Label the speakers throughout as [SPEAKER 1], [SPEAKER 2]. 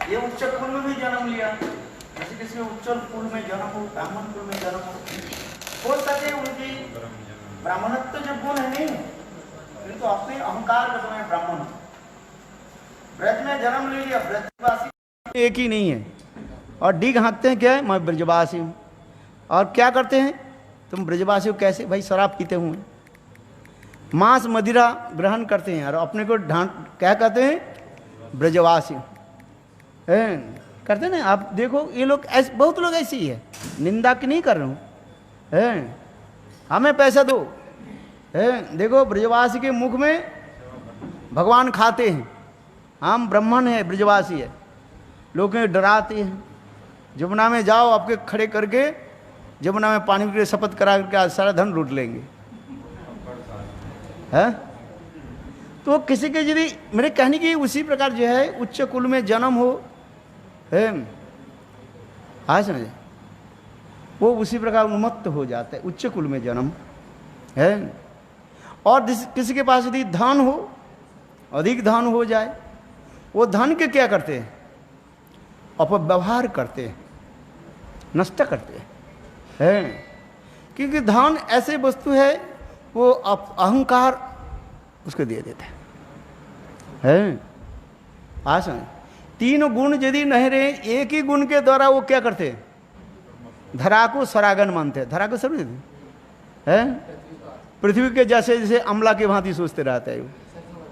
[SPEAKER 1] ये उच्च कुल में भी जन्म लिया, किसी किसी उच्च कुल में जन्म हो, ब्राह्मण कुल में जन्म हो सके उनकी ब्राह्मणत्व जो गुण है नहीं, फिर तो अपने अहंकार का समय ब्राह्मण। ब्रज में जन्म ले लिया, ब्रजवासी एक ही नहीं है, और डीग हाँकते हैं क्या है, मैं ब्रजवासी हूँ। और क्या करते हैं, तुम ब्रजवासी हो कैसे भाई, शराब पीते हुए, मांस मदिरा ग्रहण करते हैं और अपने को ढांक क्या कहते हैं, ब्रजवासी करते ना। आप देखो ये लोग ऐसे, बहुत लोग ऐसे ही है, निंदा की नहीं कर रहा हूँ, हमें पैसा दो, देखो ब्रजवासी के मुख में भगवान खाते हैं, हम ब्राह्मण है ब्रजवासी है, लोग डराते हैं। जमुना में जाओ, आपके खड़े करके जमुना में पानी के शपथ करा करके आज सारा धन लूट लेंगे, है। तो किसी के यदि मेरे कहने की उसी प्रकार जो है उच्च कुल में जन्म हो, है आज समझे, वो उसी प्रकार उन्मत्त हो जाता है, उच्च कुल में जन्म है। और किसी के पास यदि धन हो, अधिक धन हो जाए, वो धन के क्या करते हैं, अपव्यवहार करते हैं, नष्ट करते हैं, क्योंकि धन ऐसे वस्तु है वो अहंकार उसको दे देते हैं। आज तीन गुण यदि नहीं रहे, एक ही गुण के द्वारा वो क्या करते हैं, धरा को सरागन मानते हैं। धरा को समझ है, पृथ्वी के जैसे जैसे अमला के भांति सोचते रहते हैं,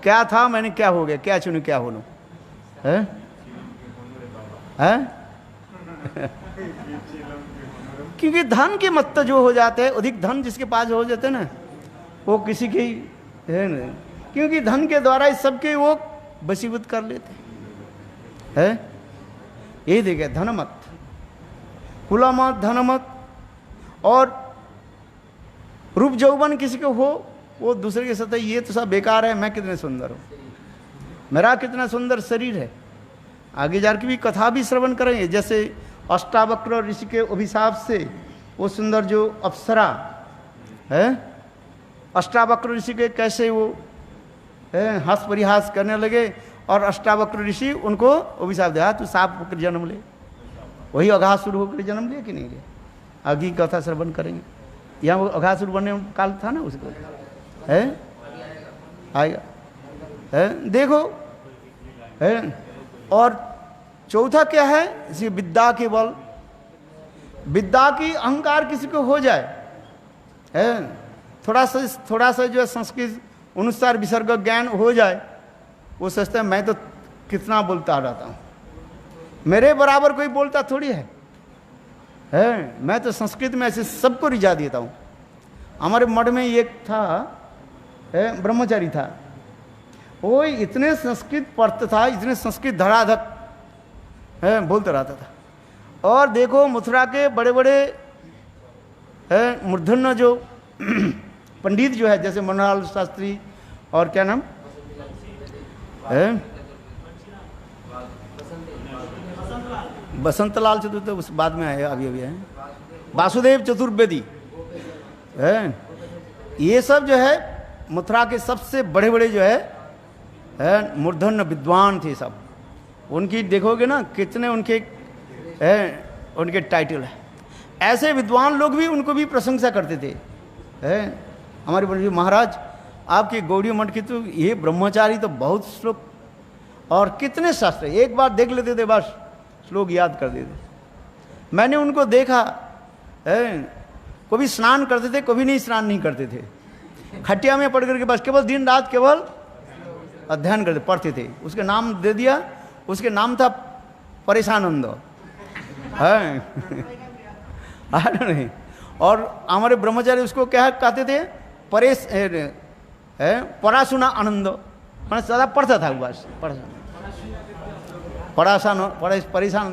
[SPEAKER 1] क्या था मैंने क्या हो गया, क्या चुनूं क्या हो लूं, है क्योंकि धन के मत्त जो हो जाते हैं, अधिक धन जिसके पास हो जाते हैं ना, वो किसी के है ना, क्योंकि धन के द्वारा इस सबके वो वशीभूत कर लेते हैं। यही देखे धनमत, कुलमत, धनमत। और रूप जौवन किसी को हो, वो दूसरे के साथ ये तो सब बेकार है, मैं कितने सुंदर हूँ, मेरा कितना सुंदर शरीर है। आगे जार की भी कथा भी श्रवण करेंगे, जैसे अष्टावक्र ऋषि के अभिशाप से वो सुंदर जो अप्सरा है, अष्टावक्र ऋषि के कैसे वो हंस परिहास करने लगे, और अष्टावक्र ऋषि उनको अभिशाप दिया, तू सांप होकर जन्म ले। वही अघासुर होकर जन्म लिया कि नहीं लिया, आगे कथा श्रवण करेंगे। यहाँ वो अघासुर बनने काल था ना उसको, है आएगा, है देखो, है। और चौथा क्या है, इसी विद्या के बल, विद्या की अहंकार किसी को हो जाए, है थोड़ा सा जो है संस्कृत अनुसार विसर्ग ज्ञान हो जाए, वो सोचता है मैं तो कितना बोलता रहता हूँ, मेरे बराबर कोई बोलता थोड़ी है, मैं तो संस्कृत में ऐसे सबको रिझा देता हूँ। हमारे मठ में एक था, ब्रह्मचारी था, वो इतने संस्कृत पढ़ता था, इतने संस्कृत धड़ाधक बोलता रहता था। और देखो मथुरा के बड़े बड़े मूर्धन्य जो पंडित जो है, जैसे मनोहर शास्त्री और क्या नाम है, बसंतलाल चतुर्वेदी, तो उस बाद में आए, अभी अभी है वासुदेव चतुर्वेदी, है ये सब जो है मथुरा के सबसे बड़े बड़े जो है मूर्धन्य विद्वान थे सब। उनकी देखोगे ना कितने उनके उनके टाइटल है, ऐसे विद्वान लोग भी उनको भी प्रशंसा करते थे। हमारे बड़े महाराज आपके गौड़ी मठ की तो ये ब्रह्मचारी तो बहुत श्लोक और कितने शास्त्र, एक बार देख लेते थे बस श्लोक याद कर देते। मैंने उनको देखा, कभी स्नान करते थे, कभी नहीं स्नान नहीं करते थे, खटिया में पढ़ करके बस केवल दिन रात केवल अध्ययन करते पढ़ते थे। उसके नाम दे दिया, उसके नाम था परेशानंद, है नहीं। और हमारे ब्रह्मचारी उसको क्या कहते थे, परेश परासुना आनंद, मैंने सदा पढ़ता था बस, परेशानंद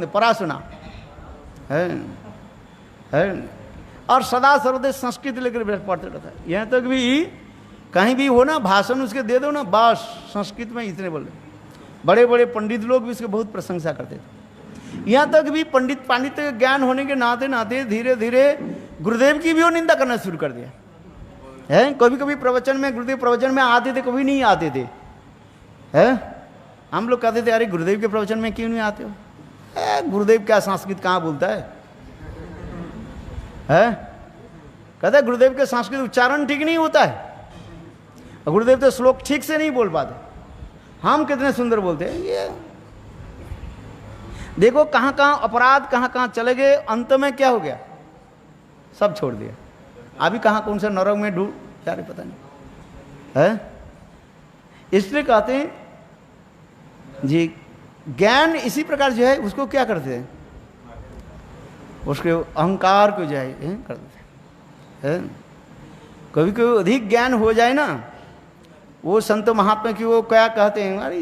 [SPEAKER 1] परासुना है। और सदा सर्वदे संस्कृत लेकर पढ़ते रहता है। यहाँ तक भी कहीं भी हो ना भाषण उसके दे दो ना, बस संस्कृत में इतने बोले। बड़े बड़े पंडित लोग भी उसकी बहुत प्रशंसा करते थे। यहाँ तक भी पांडित्य ज्ञान होने के नाते नाते धीरे धीरे गुरुदेव की भी वो निंदा करना शुरू कर दिया है। कभी कभी प्रवचन में, गुरुदेव प्रवचन में आते थे, कभी नहीं आते थे, है। हम लोग कहते थे अरे गुरुदेव के प्रवचन में क्यों नहीं आते हो, गुरुदेव क्या संस्कृत कहाँ बोलता है? कहते हैं गुरुदेव के संस्कृत उच्चारण ठीक नहीं होता है, गुरुदेव तो श्लोक ठीक से नहीं बोल पाते, हम कितने सुंदर बोलते हैं। ये देखो कहाँ कहाँ अपराध कहाँ कहाँ चले गए, अंत में क्या हो गया, सब छोड़ दिया। अभी कहाँ कौन से नरक में डूब जा रहे पता नहीं है। इसलिए कहते हैं जी ज्ञान इसी प्रकार जो है उसको क्या करते हैं, उसके अहंकार को जो है कर देते हैं। कभी कभी अधिक ज्ञान हो जाए ना, वो संत महात्मा की वो क्या कहते हैं, अरे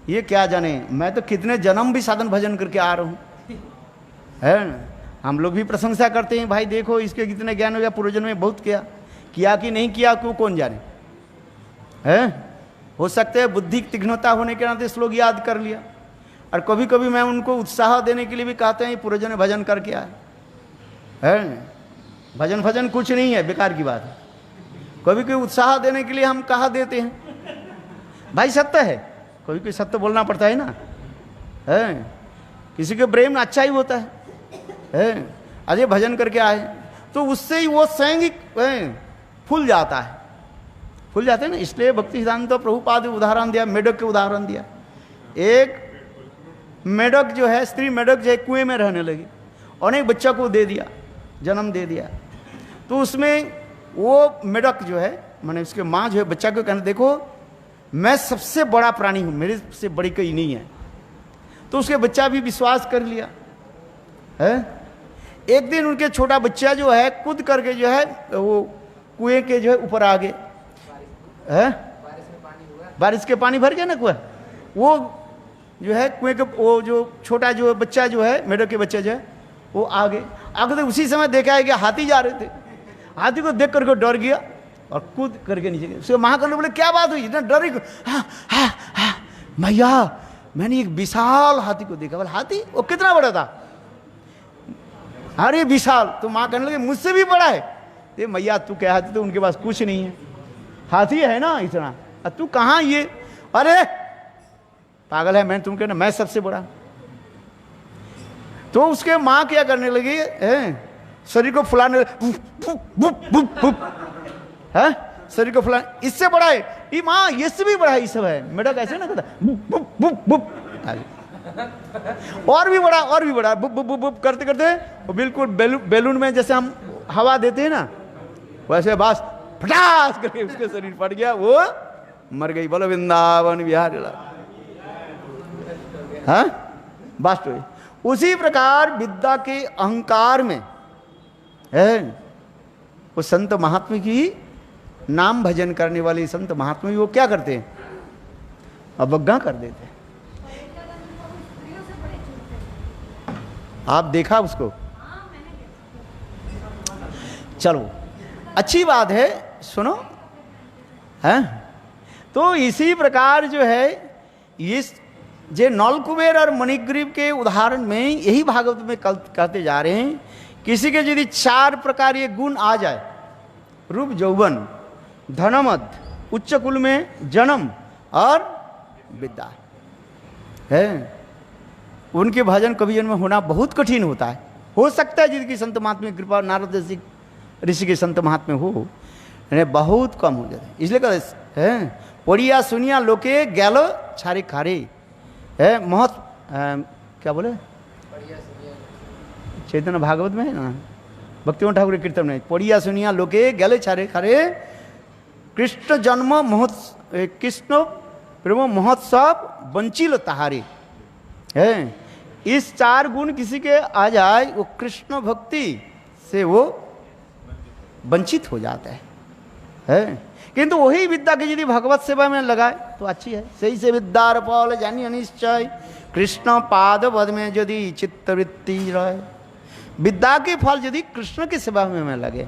[SPEAKER 1] ये क्या जाने, मैं तो कितने जन्म भी साधन भजन करके आ रहा हूँ, है। हम लोग भी प्रशंसा करते हैं, भाई देखो इसके कितने ज्ञान हो गया, पूर्वजन्म में बहुत किया कि नहीं किया क्यों कौन जाने, है। हो सकते है बुद्धि तीक्ष्णता होने के नाते श्लोक याद कर लिया। और कभी कभी मैं उनको उत्साह देने के लिए भी कहते हैं पूर्वजन ने भजन करके आए, है। भजन कुछ नहीं है, बेकार की बात है। कभी कोई उत्साह देने के लिए हम कहा देते हैं, भाई सत्य है, कभी कोई सत्य बोलना पड़ता है ना, है। किसी के ब्रेन में अच्छा ही होता है। अजय भजन करके आए तो उससे ही वो स्वयं फूल जाता है, फूल जाते हैं ना। इसलिए भक्ति सिद्धांत तो प्रभुपाद उदाहरण दिया, मेढक के उदाहरण दिया। एक मेढक जो है, स्त्री मेढक जो है कुएं में रहने लगी और एक बच्चा को दे दिया, जन्म दे दिया। तो उसमें वो मेढक जो है माने उसके माँ जो है बच्चा को कहना, देखो मैं सबसे बड़ा प्राणी हूँ, मेरे से बड़ी कोई नहीं है। तो उसके बच्चा भी विश्वास कर लिया, है। एक दिन उनके छोटा बच्चा जो है कूद करके जो है वो कुएं के जो है ऊपर आ गए, है। बारिश के पानी भर गया ना कुएं, वो जो है कुएं के वो जो छोटा जो बच्चा जो है मेढक के बच्चे जो है वो आगे तो उसी समय देखा है कि हाथी जा रहे थे, हाथी को देख करके डर गया और कूद करके नीचे गया। उसके महाकर्ण बोले क्या बात हुई, इतना डर रही? भैया मैंने एक विशाल हाथी को देखा। बोले हाथी? वो कितना बड़ा था? अरे विशाल। तो माँ कहने लगे मुझसे भी बड़ा है। ये मैया तू क्या, हाथी तो उनके पास कुछ नहीं है, हाथी है ना इतना, तू कहाँ ये? अरे पागल है, मैं तुम कहना मैं सबसे बड़ा। तो उसके माँ क्या करने लगी, शरीर को फुलाने, है शरीर को फुलाने, इससे बड़ा है ये माँ, इससे भी बड़ा है, ये सब है। मेढक ऐसे ना करता, और भी बड़ा, और भी बड़ा, बुप बुप बुप बुप करते करते वो बिल्कुल बैलून में जैसे हम हवा देते हैं ना, वैसे बस फटास करके उसके शरीर फट गया, वो मर गई। बोलो वृंदावन बिहार। हाँ बस उसी प्रकार विद्या के अहंकार में है वो संत महात्मा की नाम भजन करने वाले संत महात्मा वो क्या करते हैं, अवज्ञा कर देते हैं। आप देखा उसको? चलो अच्छी बात है, सुनो, है। तो इसी प्रकार जो है इस जे नलकुबेर और मणिग्रीव के उदाहरण में यही भागवत में कहते जा रहे हैं, किसी के यदि 4 प्रकार ये गुण आ जाए, रूप यौवन, धनमद, उच्च कुल में जन्म और विद्या, है, उनके भजन कवि जन्म में होना बहुत कठिन होता है। हो सकता है जिनकी संत महात्मा की कृपा, नारद ऋषि के संत महात्मा हो, बहुत कम हो जाते। इसलिए कहते हैं पढ़िया सुनिया लोके गैलो छारे खारे, है महत क्या बोले चैतन्य भागवत में है ना, भक्तिवंत ठाकुर के कीर्तन में, पढ़िया सुनिया लोके गैले छारे खारे, कृष्ण जन्म महोत्सव, कृष्ण प्रेम महोत्सव वंचिल तहारे, है। इस 4 गुण किसी के आ जाए वो कृष्ण भक्ति से वो वंचित हो जाता है। किंतु वही विद्या की यदि भगवत सेवा में लगाए तो अच्छी है। सही से विद्यार फल जानी अनिश्चय, कृष्ण पाद पद में यदि चित्तवृत्ति रहे, विद्या के फल यदि कृष्ण की सेवा में लगे,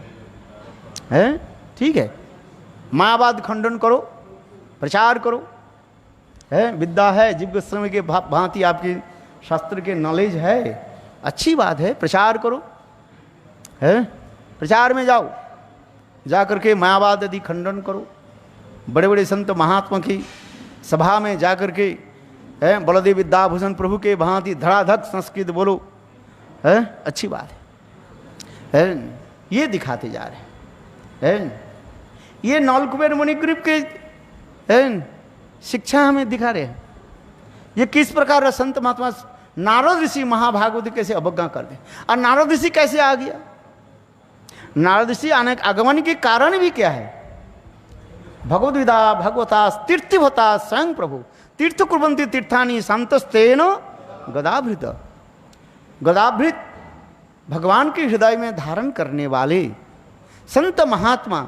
[SPEAKER 1] है ठीक है। मायावाद खंडन करो, प्रचार करो, है विद्या है, जीव गोस्वामी के भांति आपकी शास्त्र के नॉलेज है, अच्छी बात है, प्रचार करो, है प्रचार में जाओ, जा करके मायावाद यदि खंडन करो, बड़े बड़े संत महात्मा की सभा में जा करके है। बलदेव विद्याभूषण प्रभु के भांति धड़ाधड़ संस्कृत बोलो, है, अच्छी बात है। ये दिखाते जा रहे हैं। ये नौल कुबेर मुनिग्रीव के शिक्षा हमें दिखा रहे हैं। ये किस प्रकार संत महात्मा नारद ऋषि महाभागवत कैसे अवज्ञा कर दे। और नारद ऋषि कैसे आ गया? नारद ऋषि आगमन के कारण भी क्या है? भगवद्विदा भगवता तीर्थवता स्वयं प्रभु तीर्थ कुर्वन्ति तीर्थानि संतस्तेन गदाभृत। गदाभृत भगवान के हृदय में धारण करने वाले संत महात्मा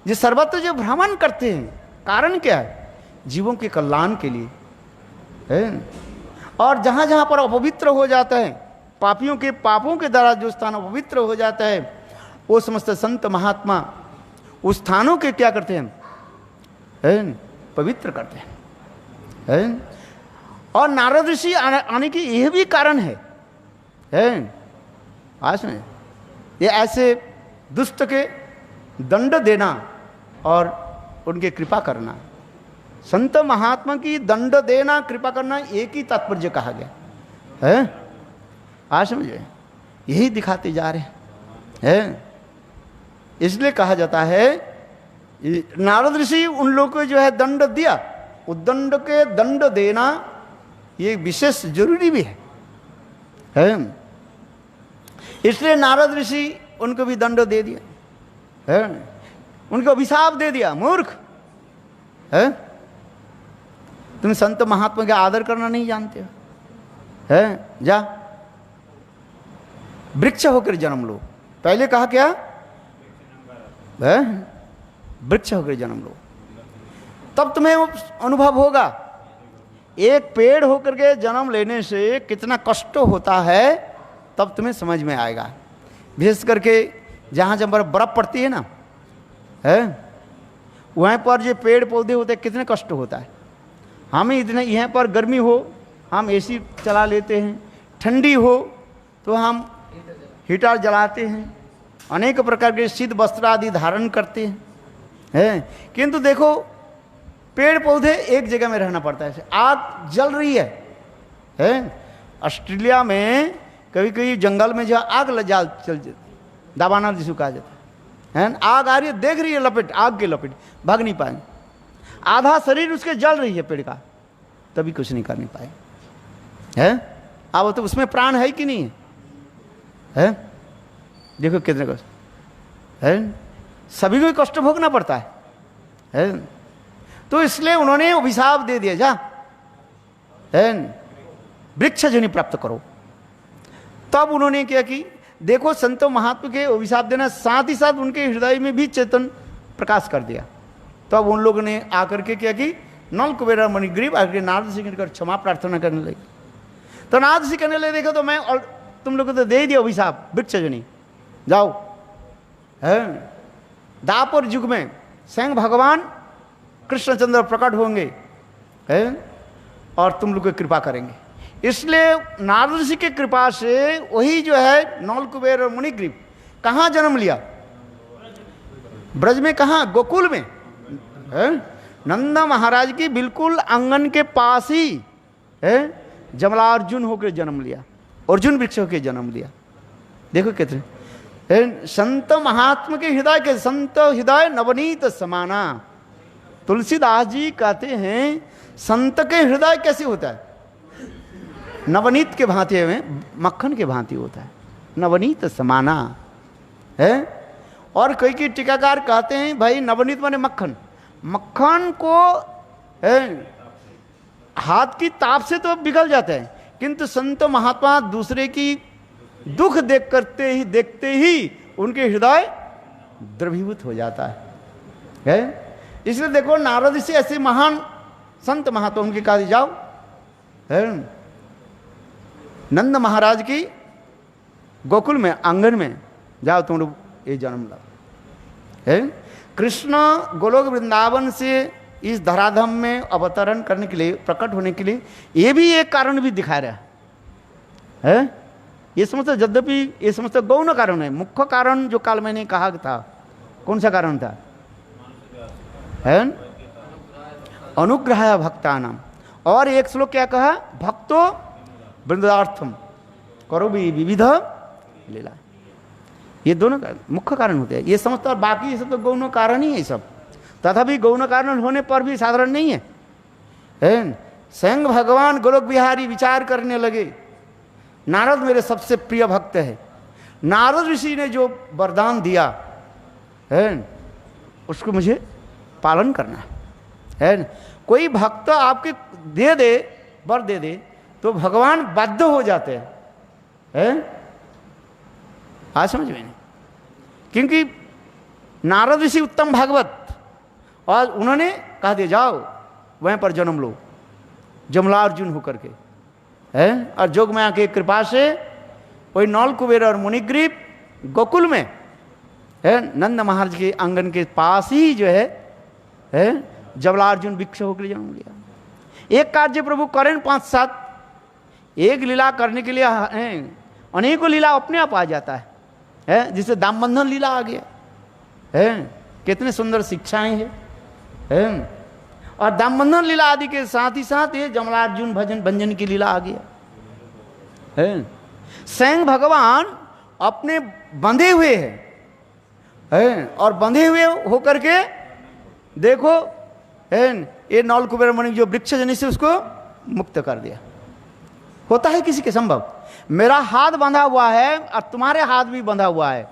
[SPEAKER 1] जो सर्वत्र जो भ्रमण करते हैं, कारण क्या है? जीवों के कल्याण के लिए है। और जहाँ जहाँ पर अपवित्र हो जाता है, पापियों के पापों के द्वारा जो स्थान अपवित्र हो जाता है, वो समस्त संत महात्मा उस स्थानों के क्या करते हैं? पवित्र करते हैं। और नारद ऋषि आने की यह भी कारण है। आज में ये ऐसे दुष्ट के दंड देना और उनके कृपा करना, संत महात्मा की दंड देना कृपा करना एक ही तात्पर्य कहा गया है। आज समझे, यही दिखाते जा रहे हैं। इसलिए कहा जाता है नारद ऋषि उन लोगों को जो है दंड दिया, उस दंड के दंड देना ये विशेष जरूरी भी है। इसलिए नारद ऋषि उनको भी दंड दे दिया है, उनको अभिशाप दे दिया, मूर्ख है, तुम संत महात्मा का आदर करना नहीं जानते हो, है, जा वृक्ष होकर जन्म लो। पहले कहा क्या है? वृक्ष होकर जन्म लो, तब तुम्हें अनुभव होगा एक पेड़ होकर के जन्म लेने से कितना कष्ट होता है, तब तुम्हें समझ में आएगा। विशेष करके जहाँ जहाँ पर बर्फ पड़ती है ना, है, वहाँ पर जो पेड़ पौधे होते हैं कितने कष्ट होता है। हमें इतने यहाँ पर गर्मी हो हम एसी चला लेते हैं, ठंडी हो तो हम हीटर जलाते हैं, अनेक प्रकार के शीत वस्त्र आदि धारण करते हैं। किंतु देखो पेड़ पौधे एक जगह में रहना पड़ता है। आग जल रही है। ऑस्ट्रेलिया में कभी कभी जंगल में जो आग लगा चल जाती, दावानल जिसको कहा जाता है, आग आ रही है, देख रही है लपेट, आग की लपेट, भाग नहीं पाए, आधा शरीर उसके जल रही है पेड़ का, तभी कुछ नहीं कर नहीं पाए। है अब तो उसमें प्राण है कि नहीं है? देखो कितने कष्ट है, सभी को कष्ट भोगना पड़ता है। तो इसलिए उन्होंने अभिशाप दे दिया, जा वृक्ष जनि प्राप्त करो। तब उन्होंने क्या कि देखो संत महात्मा के अभिशाप देना, साथ ही साथ उनके हृदय में भी चेतन प्रकाश कर दिया। तब उन लोगों ने आकर के क्या कि नल कुबेर मणिग्रीव आकर नारद ऋषि कर क्षमा प्रार्थना करने लगे। तो नारद ऋषि करने लगे, देखो तो मैं और तुम लोगों को तो दे दिया अभिशाप, वृक्ष जनि जाओ। है दापर युग में स्वयं भगवान कृष्णचंद्र प्रकट होंगे, है, और तुम लोग को कृपा करेंगे। इसलिए नारद ऋषि की कृपा से वही जो है नौल कुबेर और मुनिग्रीव कहाँ जन्म लिया? ब्रज में, कहाँ? गोकुल में, है, नंदा महाराज की बिल्कुल आंगन के पास ही है, जमलार्जुन होकर जन्म लिया, अर्जुन वृक्ष होकर जन्म लिया। देखो कितने संत महात्मा के हृदय के, संत हृदय नवनीत समाना। तुलसीदास जी कहते हैं संत के हृदय कैसे होता है? नवनीत के भांति में, मक्खन के भांति होता है, नवनीत समाना है। और कई की टीकाकार कहते हैं भाई नवनीत माने मक्खन, मक्खन को हाथ की ताप से तो पिघल जाता है, किंतु संत महात्मा दूसरे की दुख देखते ही उनके हृदय द्रवीभूत हो जाता है। इसलिए देखो नारद ऋषि ऐसे महान संत महात्मा उनके कहा जाओ, है, नंद महाराज की गोकुल में आंगन में जाओ, तुम लोग ये जन्म लो। है कृष्ण गोलोक वृंदावन से इस धराधाम में अवतरण करने के लिए, प्रकट होने के लिए, ये भी एक कारण भी दिखा रहा है। ये समस्त, यद्यपि ये समस्त गौण कारण है, मुख्य कारण जो काल मैंने कहा था, कौन सा कारण था? है अनुग्रह भक्तानाम, और एक श्लोक क्या कहा, भक्तो वृंदार्थम करो भी विविध लीला। ये दोनों मुख्य कारण होते हैं, ये समझता। और बाकी ये सब तो गौण कारण ही है सब, तथापि गौण कारण होने पर भी साधारण नहीं है। स्वयं भगवान गोलोक बिहारी विचार करने लगे, नारद मेरे सबसे प्रिय भक्त है, नारद ऋषि ने जो वरदान दिया है उसको मुझे पालन करना है। कोई भक्त आपके दे दे, वर दे दे, तो भगवान बाध्य हो जाते हैं। आज समझ में नहीं, क्योंकि नारद ऋषि उत्तम भागवत, और उन्होंने कहा दिया जाओ वहीं पर जन्म लो जमलार्जुन होकर के है। और जोग माया की कृपा से वही नौल कुबेर और मुनिग्रीव गोकुल में है, नंद महाराज के आंगन के पास ही जो है जमलार्जुन वृक्ष होकर जन्म लिया। एक कार्य प्रभु करें 5-7, एक लीला करने के लिए अनेकों लीला अपने आप आ जाता है, जिससे दाम बंधन लीला आ गया है। कितने सुंदर शिक्षाएं हैं। और दाम बंधन लीला आदि के साथ ही साथ ये जमलार्जुन भजन भंजन की लीला आ गया है। स्वयं भगवान अपने बंधे हुए हैं और बंधे हुए होकर के देखो ये नौल कुबेर मुनि जो वृक्ष जनि से उसको मुक्त कर दिया। होता है किसी के संभव? मेरा हाथ बंधा हुआ है और तुम्हारे हाथ भी बंधा हुआ है,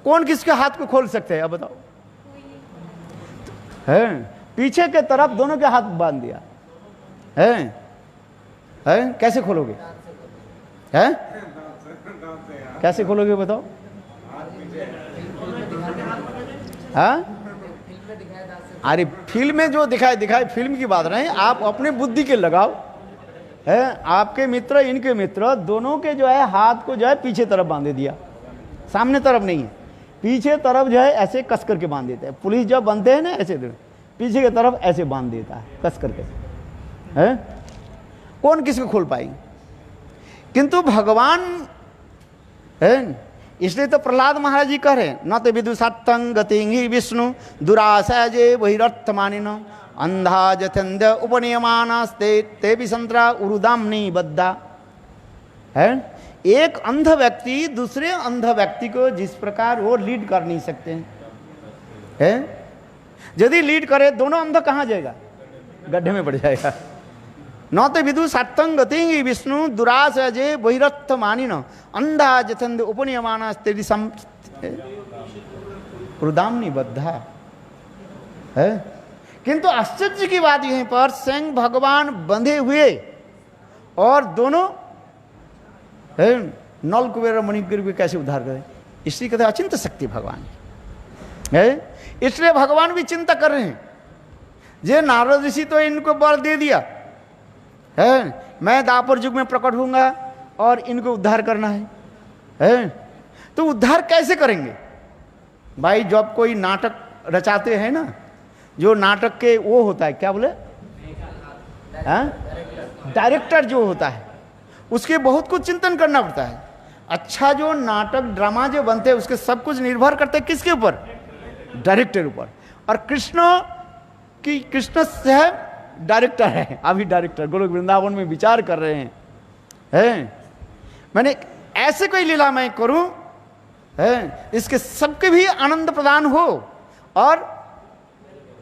[SPEAKER 1] कौन किसके हाथ को खोल सकते हैं? अब बताओ। पीछे के तरफ दोनों के हाथ बांध दिया है, कैसे खोलोगे? कैसे खोलोगे बताओ? अरे फिल्म में जो दिखाए फिल्म की बात नहीं, आप अपने बुद्धि के लगाओ। आपके मित्र इनके मित्र दोनों के जो है हाथ को जो है पीछे तरफ बांधे दिया, सामने तरफ नहीं है, पीछे तरफ जो है ऐसे कस करके बांध देते हैं। पुलिस जब बांधते हैं ना ऐसे पीछे की तरफ ऐसे बांध देता है कस करके, कौन किसको खोल पाएंगे? किंतु भगवान है। इसलिए तो प्रहलाद महाराज जी कह रहे न तो विदुषात्तं गतिंहि विष्णु दुराशजे बहिरर्थ मानिन अंधा जथंद उपनियमानास्ते ते विसंत्रा उरुदामनी बद्धा है। एक अंध व्यक्ति दूसरे अंध व्यक्ति को जिस प्रकार वो लीड कर नहीं सकते हैं, यदि लीड करे दोनों अंध कहाँ जाएगा? गड्ढे में पड़ जाएगा। न तो विदुषात्तं गतिंहि विष्णु दुराशजे बहिरर्थ मानिन अंधा जथंद उपनियमानास्ते उरुदामनी बद्धा है। किंतु आश्चर्य की बात यहीं पर स्वयं भगवान बंधे हुए और दोनों नौल कुबेर और मुनिग्रीव को कैसे उद्धार करें? इसलिए कहते अचिंत शक्ति भगवान है। इसलिए भगवान भी चिंता कर रहे हैं। जे नारद ऋषि तो इनको वर दे दिया है, मैं दापर युग में प्रकट होऊंगा और इनको उद्धार करना है। तो उद्धार कैसे करेंगे भाई? जब कोई नाटक रचाते हैं ना, जो नाटक के वो होता है क्या बोले, डायरेक्टर जो होता है उसके बहुत कुछ चिंतन करना पड़ता है। अच्छा जो नाटक ड्रामा जो बनते हैं उसके सब कुछ निर्भर करते हैं किसके ऊपर? डायरेक्टर ऊपर। और कृष्ण से डायरेक्टर है, अभी डायरेक्टर गोलोक वृंदावन में विचार कर रहे हैं मैंने ऐसे कोई लीला मैं करूं इसके सबके भी आनंद प्रदान हो और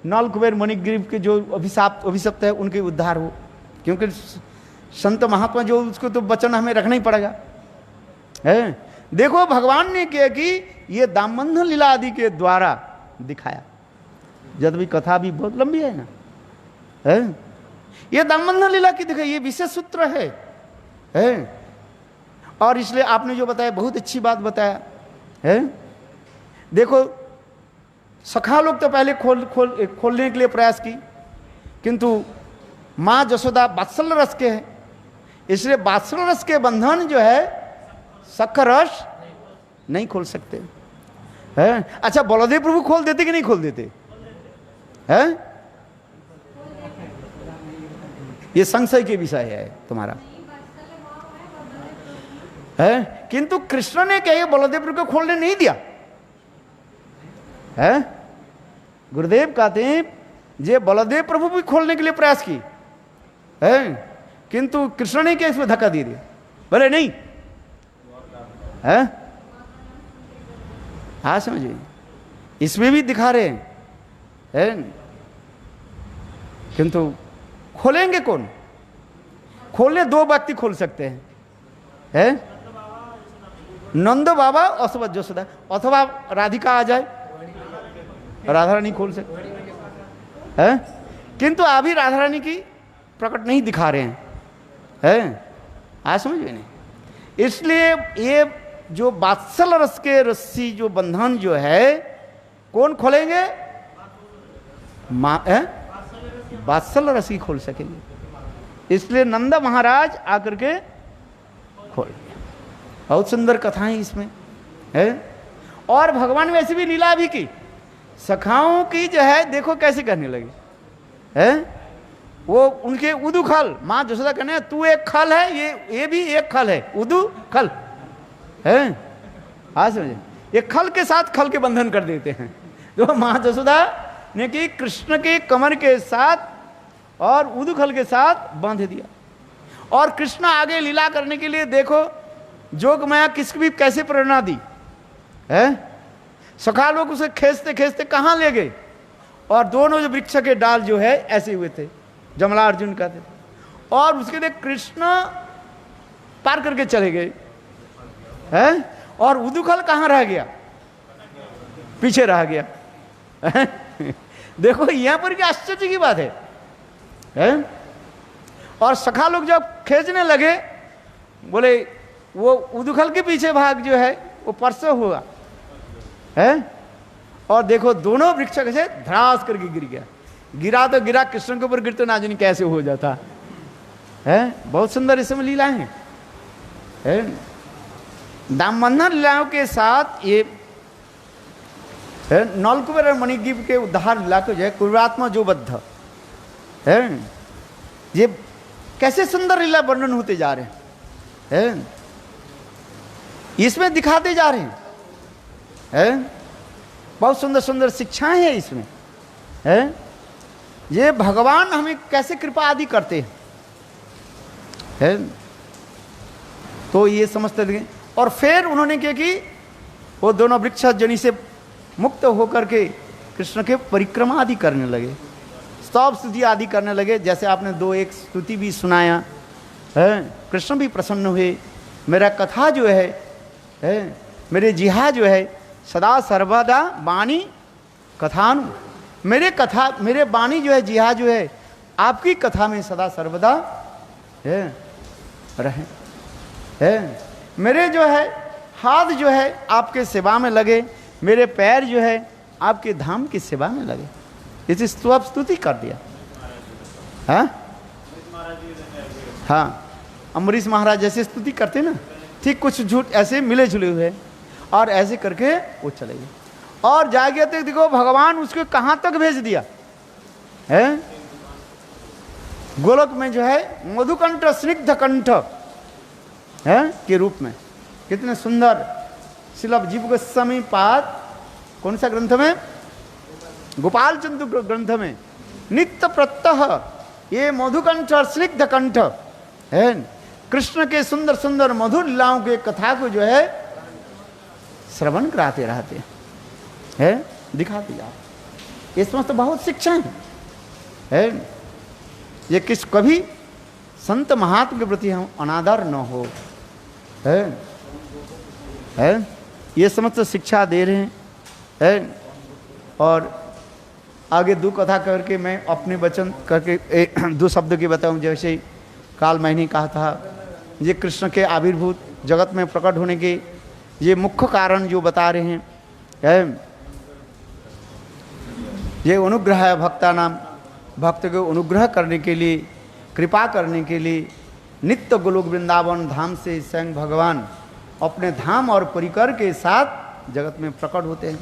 [SPEAKER 1] नौल कुबेर मणिग्रीव के जो अभिशप्त है उनके उद्धार हो। क्योंकि संत महात्मा जो उसको तो वचन हमें रखना ही पड़ेगा देखो भगवान ने किया कि ये दामबंधन लीला आदि के द्वारा दिखाया। जब भी कथा भी बहुत लंबी है ना, ये दामबंधन लीला की देखो ये विशेष सूत्र है। और इसलिए आपने जो बताया बहुत अच्छी बात बताया है। देखो सखा लोग तो पहले खोलने के लिए प्रयास की, किंतु माँ जसोदा वात्सल्य रस के है, इसलिए वात्सल्य रस के बंधन जो है सख रस नहीं खोल सकते हैं। अच्छा बलदेव प्रभु खोल देते कि नहीं खोल देते हैं? ये संशय के विषय है तुम्हारा है। किंतु कृष्ण ने कहे बलदेव प्रभु को खोलने नहीं दिया है। गुरुदेव कहते हैं ये बलदेव प्रभु भी खोलने के लिए प्रयास की है, किंतु कृष्ण ने क्या इसमें धक्का दे दिया, बोले नहीं है। हाँ समझिए, इसमें भी दिखा रहे हैं है, किंतु खोलेंगे कौन? खोलने दो व्यक्ति खोल सकते हैं है, नंद बाबा और यशोदा, अथवा राधिका आ जाए, राधा रानी खोल सकते हैं, किंतु अभी राधा रानी की प्रकट नहीं दिखा रहे हैं। आज समझ में नहीं। इसलिए ये जो वात्सल रस के रस्सी जो बंधन जो है कौन खोलेंगे? वात्सल रस ही खोल सकेंगे। इसलिए नंद महाराज आकर के खोल, बहुत सुंदर कथाएं इसमें है। और भगवान वैसे भी लीला भी की, सखाओं की जो है देखो कैसे करने लगे है। वो उनके उदु खल, माँ जसोदा कहने तू एक खल है, ये भी एक खल है, उदु खल है। हाँ समझे, ये खल के साथ खल के बंधन कर देते हैं। तो माँ जसोदा ने कि कृष्ण के कमर के साथ और उदु खल के साथ बांध दिया। और कृष्ण आगे लीला करने के लिए देखो जोग माया किसकी भी कैसे प्रेरणा दी है। सखा लोग उसे खींचते खींचते कहाँ ले गए, और दोनों जो वृक्ष के डाल जो है ऐसे हुए थे, जमला अर्जुन का थे, और उसके लिए कृष्ण पार करके चले गए हैं। और उदुखल कहाँ रह गया? पीछे रह गया। देखो यहां पर क्या आश्चर्य की बात है। और सखा लोग जब खींचने लगे, बोले वो उदुखल के पीछे भाग जो है वो परसों हुआ है। और देखो दोनों वृक्ष से धड़ास करके गिर गया। गिरा तो गिरा, कृष्ण के ऊपर गिरते ना जाने कैसे हो जाता है। बहुत सुंदर इसमें लीलाएं है। दामबंधन लीलाओं के साथ ये नलकुबेर और मणिग्रीव के उद्धार लीला को जो है कुर्वात्मा जो बद्ध है, ये कैसे सुंदर लीला वर्णन होते जा रहे हैं, इसमें दिखाते जा रहे हैं। बहुत सुंदर सुंदर शिक्षाएं हैं इसमें है। ये भगवान हमें कैसे कृपा आदि करते हैं तो ये समझते थे। और फिर उन्होंने क्या कि वो दोनों वृक्ष जनी से मुक्त होकर के कृष्ण के परिक्रमा आदि करने लगे, स्तव स्तुति आदि करने लगे। जैसे आपने दो एक स्तुति भी सुनाया है, कृष्ण भी प्रसन्न हुए। मेरा कथा जो है मेरे जिहा जो है सदा सर्वदा वाणी कथानु, मेरे वाणी जो है जिहा जो है आपकी कथा में सदा सर्वदा है रहे है। मेरे जो है हाथ जो है आपके सेवा में लगे, मेरे पैर जो है आपके धाम की सेवा में लगे। इसे स्तुति कर दिया। हाँ, अम्बरीश महाराज जैसे स्तुति करते ना, ठीक कुछ झूठ ऐसे मिले जुले हुए और ऐसे करके वो चले गए। और जागे तक देखो भगवान उसको कहाँ तक भेज दिया है, गोलोक में जो है मधुकंठ स्निग्ध कंठ है के रूप में। कितने सुंदर श्रील जीव गोस्वामी पाद कौन सा ग्रंथ में, गोपाल चंद्र ग्रंथ में नित्य प्रत्यह ये मधुकंठ और स्निग्ध कंठ है, कृष्ण के सुंदर सुंदर मधुर लीलाओं के कथा को जो है श्रवण कराते रहते है, दिखाते जाओ। इसमें तो बहुत शिक्षाएं है। ये किस कभी संत महात्मा के प्रति हम अनादर न हो है ये समस्त शिक्षा दे रहे हैं है। और आगे दो कथा करके मैं अपने वचन करके दो शब्द की बताऊं। जैसे काल मैंने कहा था, ये कृष्ण के आविर्भूत जगत में प्रकट होने के ये मुख्य कारण जो बता रहे हैं है, ये अनुग्रह है भक्ता नाम, भक्त को अनुग्रह करने के लिए, कृपा करने के लिए नित्य गोलोक वृंदावन धाम से स्वयं भगवान अपने धाम और परिकर के साथ जगत में प्रकट होते हैं।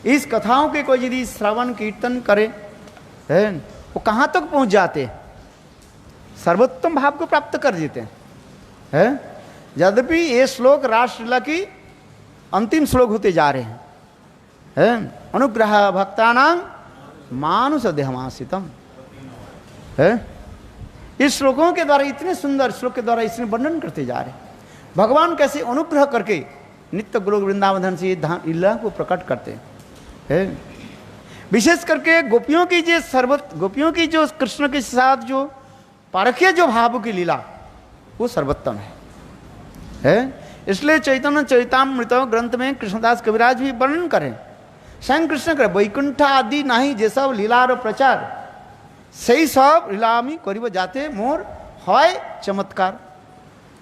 [SPEAKER 1] इस कथाओं के कोई यदि श्रवण कीर्तन करे है, वो कहाँ तक पहुँच जाते हैं, सर्वोत्तम भाव को प्राप्त कर देते हैं। यद्यपि ये श्लोक रासलीला की अंतिम श्लोक होते जा रहे हैं। अनुग्रह भक्तानां मानुष देहमासितम है। इस श्लोकों के द्वारा, इतने सुंदर श्लोक के द्वारा इसमें वर्णन करते जा रहे भगवान कैसे अनुग्रह करके नित्य गोलोक वृंदावन से लीला को प्रकट करते हैं। विशेष करके गोपियों की गोपियों की जो कृष्ण के साथ जो पारखीय जो भाव की लीला वो सर्वोत्तम है। इसलिए चैतन्य चरितामृत ग्रंथ में कृष्णदास कविराज भी वर्णन करें, स्वयं कृष्ण करे वैकुंठ आदि नहीं जे सब लीला और प्रचार, सही सब लीलामी करीब जाते मोर है चमत्कार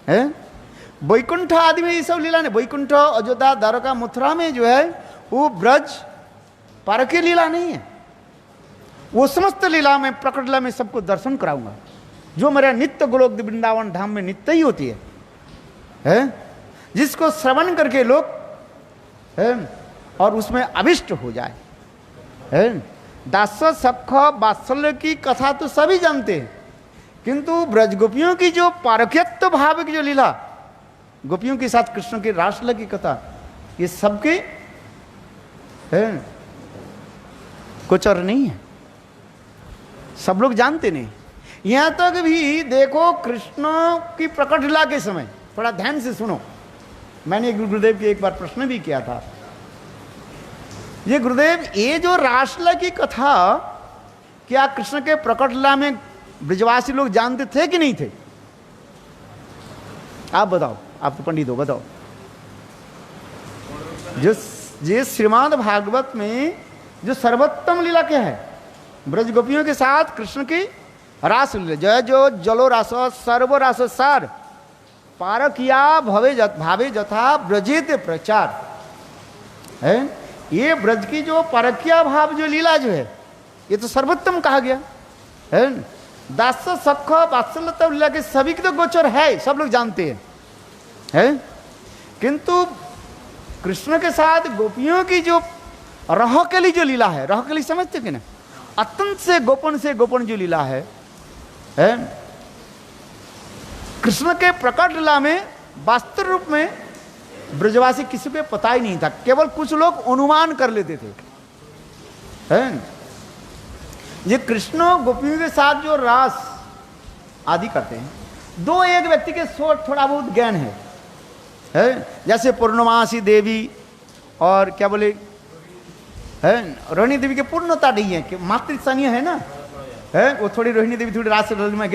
[SPEAKER 1] है। वैकुंठ आदि में ये सब लीला नहीं, वैकुंठ अयोध्या द्वारका मथुरा में जो है वो ब्रज पारखीय लीला नहीं है। वो समस्त लीला में प्रकट लीला में सबको दर्शन कराऊंगा, जो मेरा नित्य गोलोक वृंदावन धाम में नित्य ही होती है जिसको श्रवण करके लोग है और उसमें अभिष्ट हो जाए है। दास सख वात्सल्य की कथा तो सभी जानते हैं, किंतु ब्रज गोपियों की जो पारख्यत्व भाव की जो लीला, गोपियों के साथ कृष्ण की रासलीला की कथा, ये सबके है कुछ और नहीं है, सब लोग जानते नहीं। यहां तक भी देखो कृष्ण की प्रकट लीला के समय, थोड़ा ध्यान से सुनो, मैंने गुरुदेव के एक बार प्रश्न भी किया था, ये गुरुदेव ये जो रासलीला की कथा क्या कृष्ण के प्रकट लीला में ब्रजवासी लोग जानते थे कि नहीं थे? आप बताओ, आप तो पंडित हो, बताओ। जो श्रीमद् भागवत में जो सर्वोत्तम लीला क्या है, ब्रज गोपियों के साथ कृष्ण की रास लीला, जय जो जलो रास सर्व रास सार पारकिया भावे जथा ब्रजेत प्रचार है। ये ब्रज की जो पारकिया भाव जो लीला जो है ये तो सर्वोत्तम कहा गया है। दास सख वात्सल्य लीला के सभी की तो गोचर है, सब लोग जानते हैं किंतु कृष्ण के साथ गोपियों की जो रहकली जो लीला है, रहकली समझते कि ना, अत्यंत से गोपन जो लीला है कृष्ण के प्रकट लीला में वास्तव रूप में ब्रजवासी किसी को पता ही नहीं था, केवल कुछ लोग अनुमान कर लेते थे ये कृष्ण गोपियों के साथ जो रास आदि करते हैं, दो एक व्यक्ति के थोड़ा बहुत ज्ञान है जैसे पूर्णमासी देवी और क्या बोले रोहिणी देवी की पूर्णता नहीं है कि मातृस्थानीय है ना वो थोड़ी रोहिणी देवी थोड़ी रास में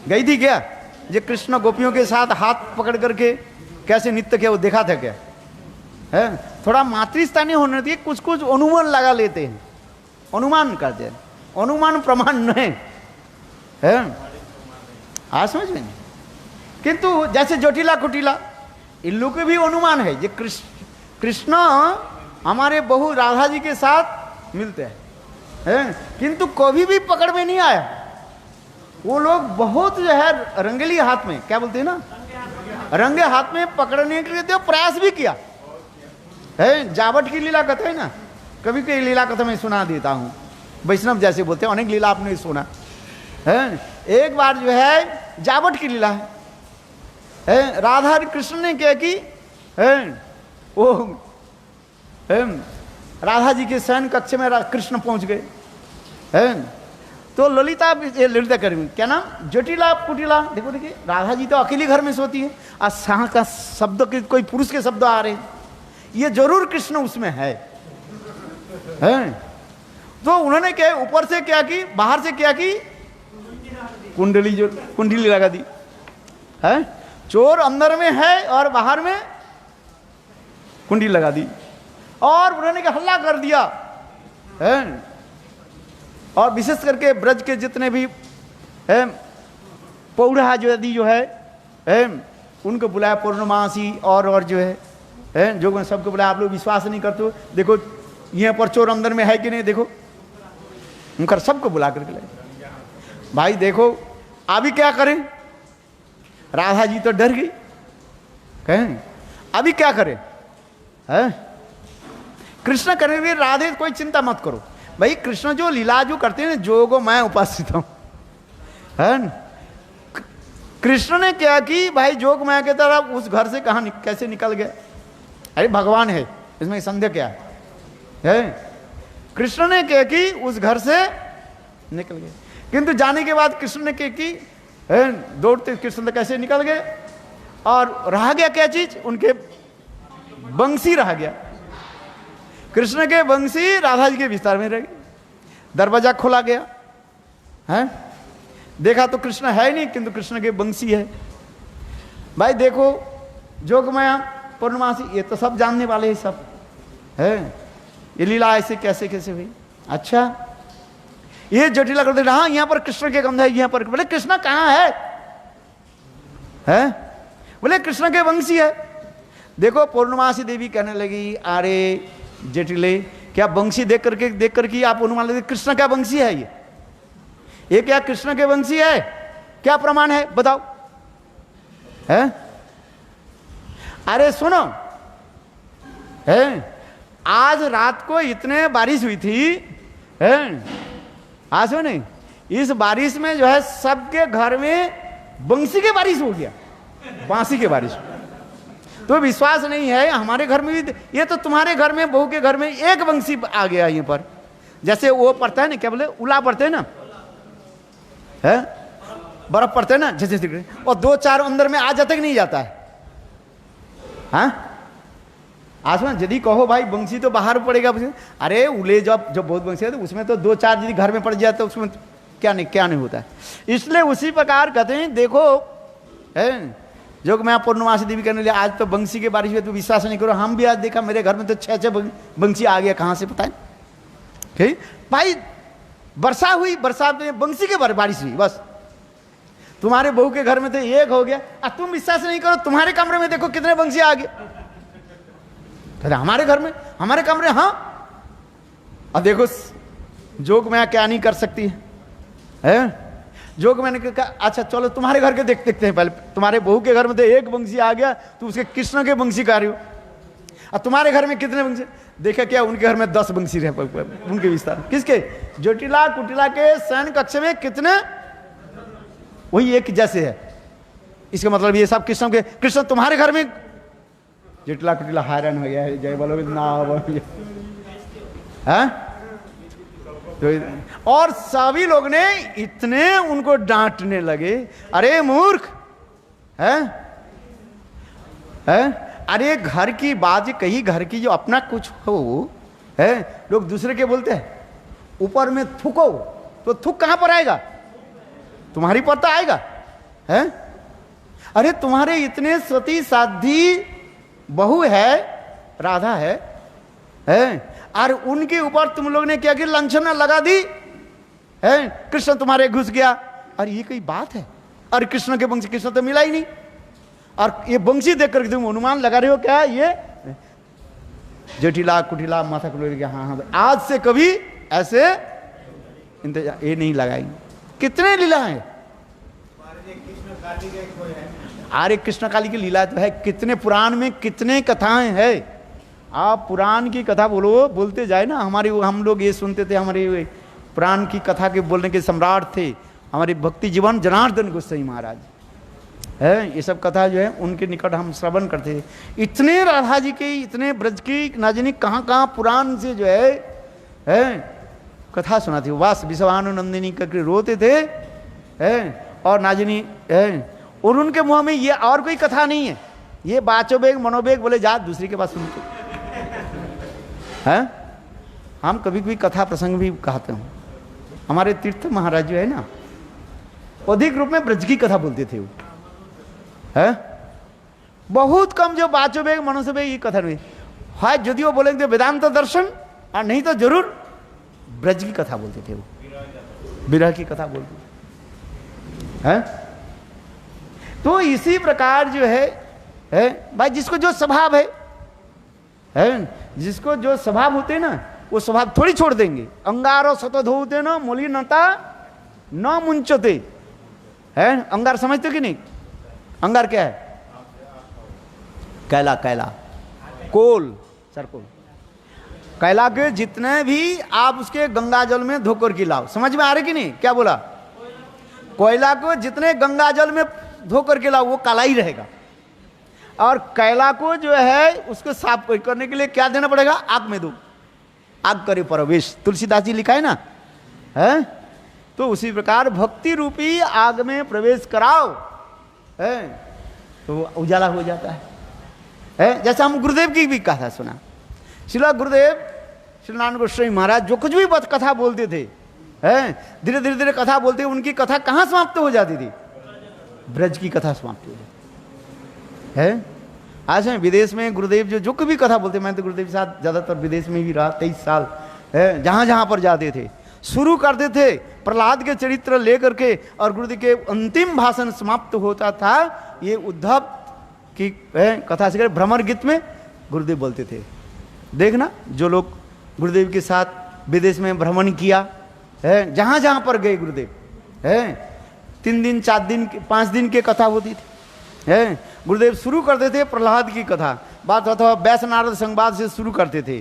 [SPEAKER 1] गई थी क्या, ये कृष्ण गोपियों के साथ हाथ पकड़ करके कैसे नृत्य किया वो देखा था क्या थोड़ा मातृस्थानीय होने दिए, कुछ कुछ अनुमान लगा लेते हैं, अनुमान करते हैं, अनुमान प्रमाण नहीं है आज समझ में नहीं। किंतु जैसे जटिला कुटिला इन लोग के भी अनुमान है, ये कृष्ण हमारे बहू राधा जी के साथ मिलते हैं किंतु कभी भी पकड़ में नहीं आया। वो लोग बहुत जो है रंगेली हाथ में क्या बोलते हैं ना, रंगे हाथ में पकड़ने के लिए तो प्रयास भी किया जावट की लीला कथा है ना, कभी कोई लीला कथा मैं सुना देता हूँ, वैष्णव जैसे बोलते हैं, अनेक लीला आपने सुना एक बार जो है जावट की लीला है राधा कृष्ण ने क्या की वो राधा जी के शयन कक्ष में कृष्ण पहुंच गए तो ललिता कर क्या नाम जटिला कुटिला, देखो देखिए राधा जी तो अकेली घर में सोती है और शाह का शब्द के कोई पुरुष के शब्द आ रहे हैं, ये जरूर कृष्ण उसमें है तो उन्होंने क्या ऊपर से क्या की, बाहर से क्या की, कुंडली लगा दी है, चोर अंदर में है और बाहर में कुंडली लगा दी और उन्होंने क्या हल्ला कर दिया और विशेष करके ब्रज के जितने भी पौड़ा जो यदि जो है उनको बुलाया, पूर्णमासी और जो है जो सबको बुलाया। आप लोग विश्वास नहीं करते हो, देखो यहाँ पर चोर अंदर में है कि नहीं, देखो उनका सबको बुला करके लाए। भाई देखो अभी क्या करें, राधा जी तो डर गई, कहें अभी क्या करें कृष्ण करेंगे, राधे कोई चिंता मत करो भाई, कृष्ण जो लीला जो करते हैं जोगो मैं उपासित हूं कृष्ण ने क्या की भाई, जोग मैं के तरह उस घर से कहां कैसे निकल गया, अरे भगवान है इसमें संदेह क्या है कृष्ण ने क्या की, उस घर से निकल गए। किंतु जाने के बाद कृष्ण ने क्या की, दौड़ते कृष्ण कैसे निकल गए, और रह गया क्या चीज, उनके बंसी रह गया। कृष्ण के बंसी राधा जी के विस्तार में रह गई। दरवाजा खोला गया है, देखा तो कृष्ण है नहीं, किंतु कृष्ण के बंसी है। भाई देखो, जोगमाया, पूर्णमासी, ये तो सब जानने वाले हैं, सब है। ये लीला ऐसे कैसे कैसे हुई। अच्छा, ये जटिला कर दे, हाँ यहाँ पर कृष्ण के गंध है, यहाँ पर। बोले कृष्ण कहाँ है? बोले कृष्ण के वंशी है। देखो पूर्णमासी देवी कहने लगी, अरे जटिले, क्या वंशी देख करके आप अनुमान लगे कृष्ण का वंशी है? ये क्या कृष्ण के वंशी है? क्या प्रमाण है बताओ? है? अरे सुनो, है आज रात को इतने बारिश हुई थी, है आज हो नहीं, इस बारिश में जो है सबके घर में बंसी के बारिश हो गया, बांसी के बारिश। तो विश्वास नहीं है, हमारे घर में भी, ये तो तुम्हारे घर में, बहू के घर में एक बंसी आ गया यहाँ पर। जैसे वो पड़ता है ना, क्या बोले, उला पड़ते है ना, है बर्फ पड़ते है ना, जैसे और दो चार अंदर में आ जाते कि नहीं जाता है? हाँ आसमान यदि कहो भाई बंसी तो बाहर पड़ेगा, अरे उले जब बहुत बंसी है तो उसमें तो दो चार यदि घर में पड़ जाता है, उसमें क्या नहीं होता है। इसलिए उसी प्रकार कहते हैं, देखो है जो मैं पूर्णमासी देवी कहने लगे, आज तो बंसी के बारिश हुई, तो विश्वास नहीं करो, हम भी आज देखा मेरे घर में तो 6 बंसी आ गया, कहाँ से पता है? ठीक भाई, वर्षा हुई, बरसात में बंसी के बारिश हुई बस। तुम्हारे बहू के घर में तो एक हो गया, अब तुम विश्वास नहीं करो, तुम्हारे कमरे में देखो कितने बंसी आ गए। हमारे घर में, हमारे कमरे, हाँ अब देखो जोग मैं क्या नहीं कर सकती है? जोग मैंने कहा अच्छा चलो तुम्हारे घर के देखते हैं पहले। तुम्हारे बहू के घर में तो एक बंसी आ गया, तो उसके कृष्ण के बंसी गा रही हो। अब तुम्हारे घर में कितने बंसी? देखा क्या, उनके घर में 10 बंसी रहे, उनके विस्तार। किसके? जटिला कुटिला के शयन कक्ष में कितने? वही एक जैसे है। इसका मतलब ये सब कृष्ण के, कृष्ण तुम्हारे घर में, जटिला कुटिला हैरान हो गया है, जय बोलो ना है। तो और सभी लोग ने इतने उनको डांटने लगे, अरे मूर्ख है, अरे घर की बात कही, घर की जो अपना कुछ हो है, लोग दूसरे के बोलते हैं, ऊपर में थूको तो थूक कहां पर आएगा? तुम्हारी पर तो आएगा है। अरे तुम्हारे इतने सती साधी बहू है, राधा है और उनके ऊपर तुम लोग ने क्या किया, लांछना लगा दी है, कृष्ण तुम्हारे घुस गया। और ये कोई बात है? और कृष्ण के वंशी, कृष्ण तो मिला ही नहीं, और ये वंशी देख करके तुम अनुमान लगा रहे हो क्या? ये जटिला कुटिला माथा कुटिला गया, हाँ आज से कभी ऐसे इंतजार ये नहीं लगाएंगे। कितने लीला है, अरे कृष्ण काली की लीला तो है, कितने पुराण में कितने कथाएं हैं। आप पुराण की कथा बोलते जाए ना, हम लोग ये सुनते थे, हमारे पुराण की कथा के बोलने के सम्राट थे हमारे भक्ति जीवन जनार्दन गोसाई महाराज है। ये सब कथा जो है उनके निकट हम श्रवण करते थे। इतने राधा जी के, इतने ब्रज की नाजनी कहाँ पुराण से जो है कथा सुनाती, वास विश्वानुनंदिनी करके रोते थे है, और नाजनी है, और उनके मुंह में ये और कोई कथा नहीं है, ये बाचोबेग मनोबेग बोले जा दूसरी के पास सुनते हैं। हम कभी कभी कथा प्रसंग भी कहते हैं। हमारे तीर्थ महाराज जो है ना, अधिक रूप में ब्रज की कथा बोलते थे वो है, बहुत कम जो बाचोबेग मनोबेग ये कथा नहीं है। यदि वो बोलेंगे वेदांत दर्शन, और नहीं तो जरूर ब्रज की कथा बोलते थे, वो विरह की कथा बोलते हैं। तो इसी प्रकार जो है भाई, जिसको जो स्वभाव है, जिसको जो स्वभाव होते ना, वो स्वभाव थोड़ी छोड़ देंगे। अंगारो सतधोते न मलिनता न मुंचते है। अंगार समझते कि नहीं? अंगार क्या है? कैला, कोल, सरकोल। कैला के जितने भी आप उसके गंगा जल में धोकर के लाओ, समझ में आ रहे कि नहीं? क्या बोला? कोयला को जितने गंगा जल में धोकर के लाओ वो काला ही रहेगा, और कैला को जो है उसको साफ करने के लिए क्या देना पड़ेगा? आग में दो, आग करे प्रवेश, तुलसीदास जी लिखा है ना, है? तो उसी प्रकार भक्ति रूपी आग में प्रवेश कराओ, है? तो उजाला हो जाता है? जैसा हम गुरुदेव की भी कथा सुना, श्रील गुरुदेव श्री नारायण गोस्वामी महाराज जो कुछ भी कथा बोलते थे, हैं, धीरे धीरे धीरे कथा बोलते, उनकी कथा कहाँ समाप्त हो जाती थी? ब्रज की कथा समाप्त हो जाती है। आज में विदेश में गुरुदेव जो कुछ भी कथा बोलते, मैं तो गुरुदेव के साथ ज़्यादातर विदेश में भी रहा 23 साल, है, जहाँ जहाँ पर जाते थे शुरू करते थे प्रहलाद के चरित्र लेकर के, और गुरुदेव के अंतिम भाषण समाप्त होता था ये उद्धव की कथा से भ्रमर गीत में गुरुदेव बोलते थे। देखना जो लोग गुरुदेव के साथ विदेश में भ्रमण किया है, जहाँ जहाँ पर गए गुरुदेव, है, 3 दिन 4 दिन 5 दिन की कथा होती थी, है, गुरुदेव शुरू करते थे प्रहलाद की कथा, बात अथवा व्यास नारद संवाद से शुरू करते थे,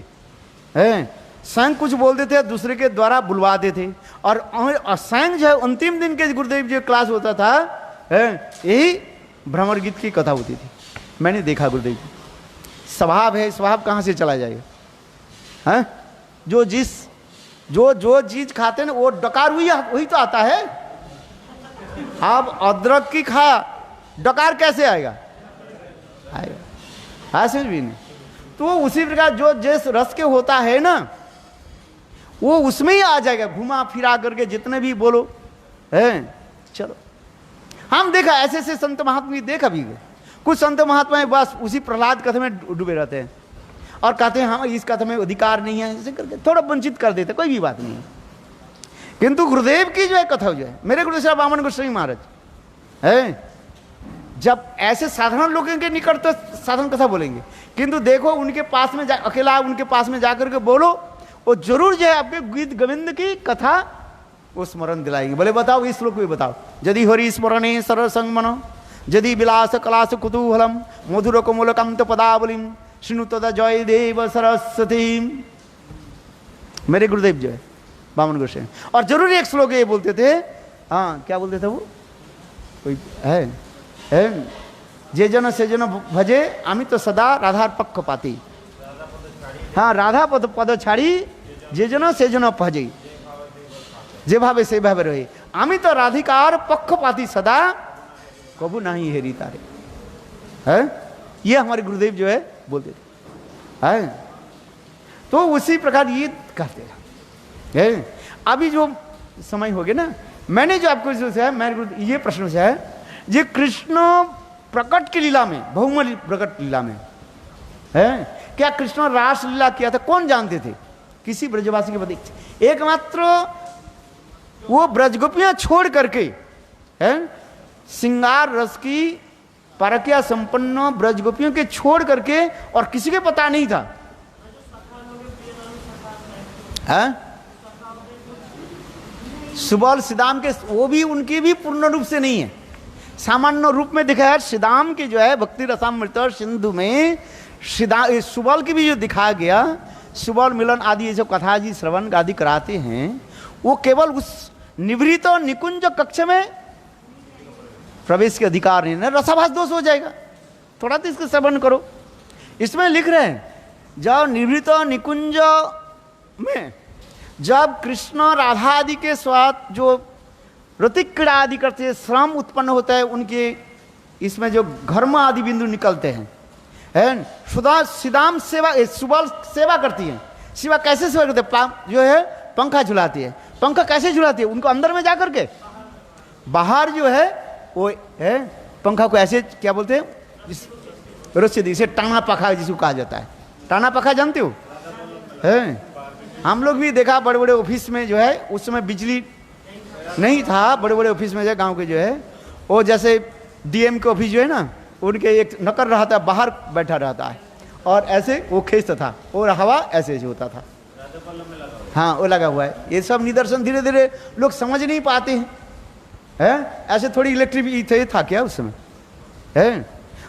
[SPEAKER 1] हैं, स्वयं कुछ बोलते थे, दूसरे के द्वारा बुलवाते थे, और स्वयं जो है अंतिम दिन के गुरुदेव जो क्लास होता था, है, यही भ्रमर गीत की कथा होती थी। मैंने देखा गुरुदेव की स्वभाव है, स्वभाव कहाँ से चला जाएगा, हैं? जो चीज खाते हैं वो डकार हुई वही तो आता है। आप अदरक की खा, डकार कैसे आएगा? आएगा, समझ भी नहीं। तो उसी प्रकार जो जिस रस के होता है ना, वो उसमें ही आ जाएगा, घुमा फिरा करके जितने भी बोलो, है। चलो हम देखा ऐसे ऐसे संत महात्मा देखा भी, कुछ संत महात्मा बस उसी प्रहलाद कथा में डूबे रहते हैं और कहते हैं हाँ इस कथा में अधिकार नहीं है, ऐसे करके थोड़ा वंचित कर देते, कोई भी बात नहीं है। किंतु गुरुदेव की जो है कथा जो है, मेरे गुरुदेव श्री वामन गोस्वामी महाराज, है, जब ऐसे साधारण लोगों के निकट तो साधारण कथा बोलेंगे, किंतु देखो उनके पास में अकेला उनके पास में जाकर के बोलो, वो जरूर जो है आपके गीत गोविंद की कथा वो स्मरण दिलाएंगे। बोले बताओ इस श्लोक में बताओ, यदि हरि स्मरणे सरल संगमन, यदि विलास कलास कुतूहलम मधुर कोमलकंत पदावलिम श्रृणु तदा जय देव सरस्वती। मेरे गुरुदेव जो है वामन गोस्वामी, और जरूर एक श्लोक ये बोलते थे, हाँ क्या बोलते थे वो, कोई है जे जन से जन भजे आमी तो सदा राधार पक्ष पाती, हाँ राधा पद छाड़ी जे जन से जन भजे जे भावे से भावे रहे, आमी तो राधिकार पक्ष पाती सदा कबू नहीं हेरी तारे, है। ये हमारे गुरुदेव जो है बोलते थे, है। तो उसी प्रकार ये कहते हैं। अभी जो समय हो गया ना, मैंने जो आपको है मेरे ये प्रश्न से है, ये कृष्ण प्रकट की लीला में, बहुमल प्रकट लीला में, है, क्या कृष्ण रास लीला किया था कौन जानते थे? किसी ब्रजवासी के प्रति एकमात्र वो ब्रजगोपियां छोड़ करके, है, श्रृंगार रस की परकिया संपन्न ब्रजगोपियों के छोड़ करके और किसी के पता नहीं था, है? सुबल सिदाम के वो भी उनकी भी पूर्ण रूप से नहीं है, सामान्य रूप में दिखाया है। सिदाम की जो है भक्ति रसामृत सिंधु में सुबल की भी जो दिखाया गया, सुबल मिलन आदि ये सब कथा जी श्रवण आदि कराते हैं, वो केवल उस निवृत्त और निकुंज कक्ष में प्रवेश के अधिकार नहीं है, रसाभास दोष हो जाएगा। थोड़ा तो इसको श्रवण करो, इसमें लिख रहे हैं जब निवृत्त निकुंज में जब कृष्ण राधा आदि के साथ जो रतिक क्रीड़ा आदि करते हैं, श्रम उत्पन्न होता है उनके, इसमें जो घर्म आदि बिंदु निकलते हैं, है, सुधा सिदाम सेवा सुबल सेवा करती है। सेवा कैसे सेवा करते हैं? जो है पंखा झुलाती है। पंखा कैसे झुलाती है? उनको अंदर में जाकर के, बाहर जो है वो है पंखा को ऐसे क्या बोलते हैं, रस्सी इसे टाना पखा जिसको कहा जाता है। टाना पखा जानते हो? है, हम लोग भी देखा बड़े बड़े ऑफिस में जो है उस समय बिजली नहीं था, बड़े बड़े ऑफिस में जो गांव के जो है वो जैसे डीएम के ऑफिस जो है ना, उनके एक नौकर रहता है बाहर बैठा रहता है और ऐसे वो खींचता था और हवा ऐसे ऐसे होता था, हाँ वो लगा हुआ है। ये सब निदर्शन धीरे धीरे लोग समझ नहीं पाते हैं, है? ऐसे थोड़ी इलेक्ट्रिक था क्या उस समय, है?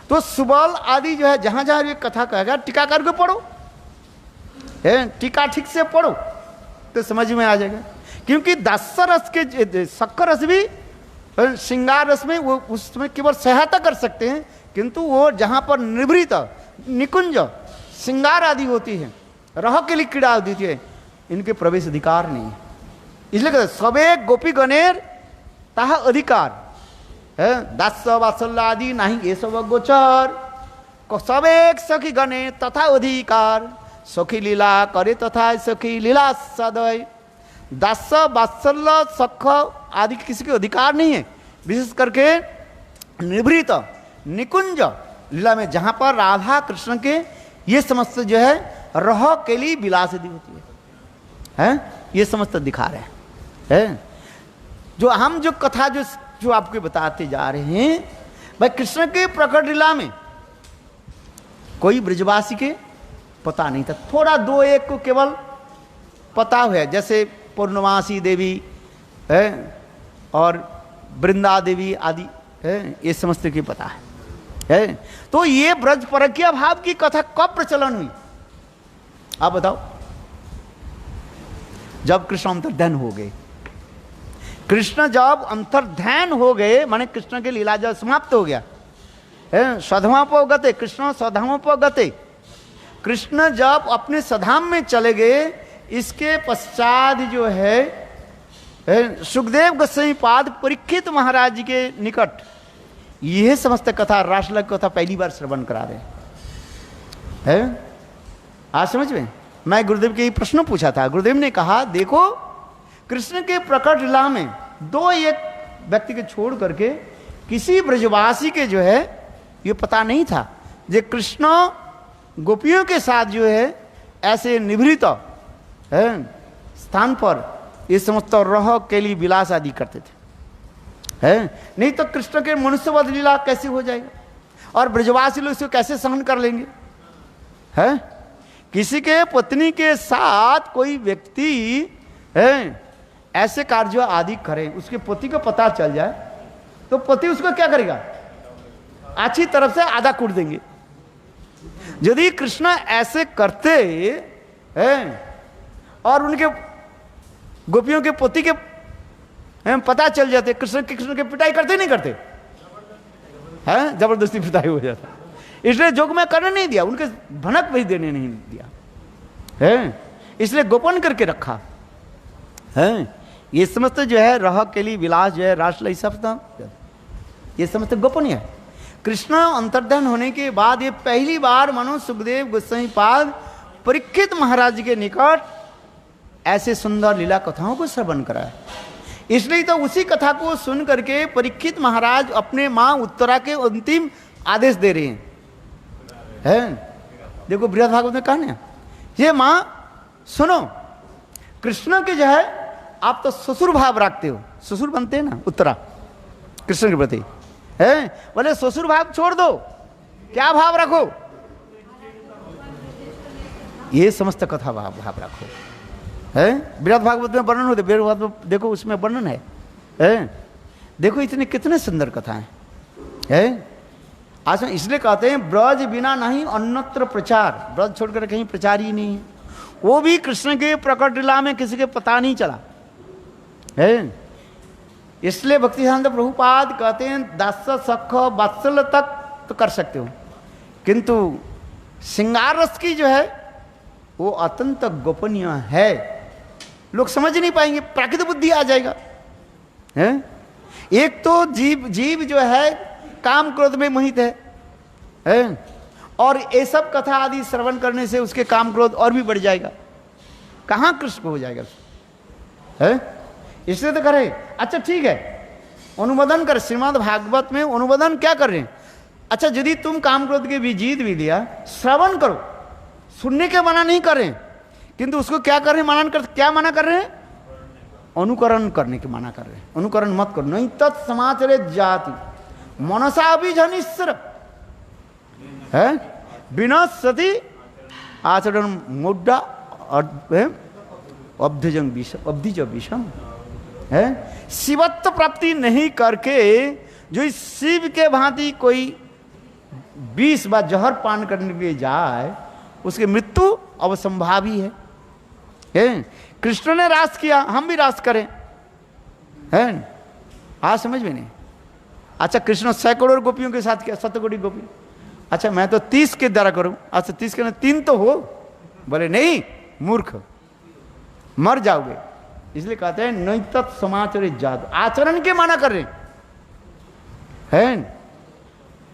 [SPEAKER 1] तो सुबल आदि जो है जहाँ जहाँ ये कथा कहेगा टीका करके पढ़ो, है, टीका ठीक से पढ़ो तो समझ में आ जाएगा। क्योंकि दस रस के शक्कर रस भी श्रृंगार रस में वो उसमें केवल सहायता कर सकते हैं, किंतु वो जहाँ पर निवृत्त निकुंज श्रृंगार आदि होती है, रह के लिए क्रीड़ा होती है, इनके प्रवेश अधिकार नहीं है। इसलिए कहते सबे गोपी गणेर ताहा अधिकार है, दास वात्सल्य आदि नहीं ये सब गोचर, सबेक सखी गणे तथा अधिकार, सखी लीला करे तथा सखी लीला सदय। दास वात्सल्य सख आदि किसी के अधिकार नहीं है, विशेष करके निभृत निकुंज लीला में जहाँ पर राधा कृष्ण के ये समस्त जो है रह केली विलास यदि होती है, ये समस्त दिखा रहे हैं। जो हम जो कथा जो आपको बताते जा रहे हैं, भाई कृष्ण के प्रकट लीला में कोई ब्रजवासी के पता नहीं था, थोड़ा दो एक को केवल पता हुआ, जैसे पूर्णमासी देवी है और वृंदा देवी आदि है, ये समस्त की पता है। तो ये ब्रज परकिया भाव की कथा कब प्रचलन हुई आप बताओ? जब कृष्ण अंतर्ध्यान हो गए। कृष्ण जब अंतर्ध्यान हो गए, माने कृष्ण की लीला जब समाप्त हो गया, स्वधामोपगते कृष्ण स्वधामोपगते, कृष्ण जब अपने स्वधाम में चले गए, इसके पश्चात जो है सुखदेव गोस्वामी पाद परीक्षित महाराज के निकट यह समस्त कथा रासलीला कथा पहली बार श्रवण करा रहे हैं। आज समझ में, मैं गुरुदेव के प्रश्न पूछा था, गुरुदेव ने कहा देखो कृष्ण के प्रकट लीला में दो एक व्यक्ति के छोड़ करके किसी ब्रजवासी के जो है ये पता नहीं था जे कृष्ण गोपियों के साथ जो है ऐसे निभृत है स्थान पर ये समस्त रह के लिए विलास आदि करते थे, है नहीं तो कृष्ण के मनुष्यवध लीला कैसे हो जाएगा, और ब्रजवासी लोग इसको कैसे सहन कर लेंगे? है किसी के पत्नी के साथ कोई व्यक्ति है ऐसे कार्य आदि करे, उसके पति को पता चल जाए तो पति उसको क्या करेगा? अच्छी तरफ से आधा कूट देंगे। यदि कृष्ण ऐसे करते हैं और उनके गोपियों के पति के पता चल जाते, कृष्ण के पिटाई करते नहीं करते हैं, जबरदस्ती पिटाई हो जाता। इसलिए जोग में करने नहीं दिया, उनके भनक भी देने नहीं दिया है, इसलिए गोपन करके रखा है। ये समस्त जो है रह के लिए विलास जो है रासलीला सब ये समस्त गोपनीय है। कृष्ण अंतर्धान होने के बाद ये पहली बार मानो सुखदेव गोस्वामी पाद परीक्षित महाराज के निकट ऐसे सुंदर लीला कथाओं को श्रवण कराया। इसलिए तो उसी कथा को सुन करके परीक्षित महाराज अपने माँ उत्तरा के अंतिम आदेश दे रहे हैं। देखो बृहद भागवत में कहना है, ये माँ सुनो, कृष्ण के जो है आप तो ससुर भाव रखते हो, ससुर बनते हैं ना उत्तरा कृष्ण के प्रति, है बोले ससुर भाव छोड़ दो, क्या भाव रखो? ये समस्त कथा भाव रखो, है बृहद भागवत में वर्णन होते, बृहद भागवत देखो उसमें वर्णन है। देखो इतने कितने सुंदर कथाएं है। आज इसलिए कहते हैं ब्रज बिना नहीं अन्यत्र प्रचार, ब्रज छोड़कर कहीं प्रचार ही नहीं है। वो भी कृष्ण के प्रकट लीला में किसी के पता नहीं चला है। इसलिए भक्तिसिद्धांत प्रभुपाद कहते हैं दास सख वात्सल्य तक तो कर सकते हो, किंतु श्रृंगार रस की जो है वो अत्यंत गोपनीय है, लोग समझ नहीं पाएंगे, प्राकृतिक बुद्धि आ जाएगा है। एक तो जीव जो है काम क्रोध में मोहित है, और ये सब कथा आदि श्रवण करने से उसके काम क्रोध और भी बढ़ जाएगा, कहाँ कृष्ण को हो जाएगा है। इसलिए तो करे अच्छा ठीक है अनुमोदन कर, श्रीमद् भागवत में अनुमोदन क्या कर रहे हैं? अच्छा यदि तुम काम क्रोध के भी जीत भी दिया, श्रवण करो, सुनने के मना नहीं कर रहे हैं, किंतु उसको क्या कर रहे हैं? मनन कर, क्या मना कर रहे हैं? अनुकरण करने के मना कर रहे हैं। अनुकरण मत करो, नहीं तत्समाचरे जाति मनसा भी जनिश्र है बिना सती आचरण मुड्डा अब्धिज विषम है। शिवत्व प्राप्ति नहीं करके जो इस शिव के भांति कोई 20 बार जहर पान करने के लिए जाए, उसकी मृत्यु अवसंभावी है। कृष्ण ने रास किया, हम भी रास करें है। आज समझ में नहीं। अच्छा कृष्ण 100 करोड़ गोपियों के साथ किया, 7 कोटि गोपी, अच्छा मैं तो 30 के द्वारा करूं, अच्छा 30 के 3 तो हो, बोले नहीं मूर्ख मर जाओगे। इसलिए कहते हैं नहीं तत् समाचरित जात, आचरण के माना कर रहे हैं,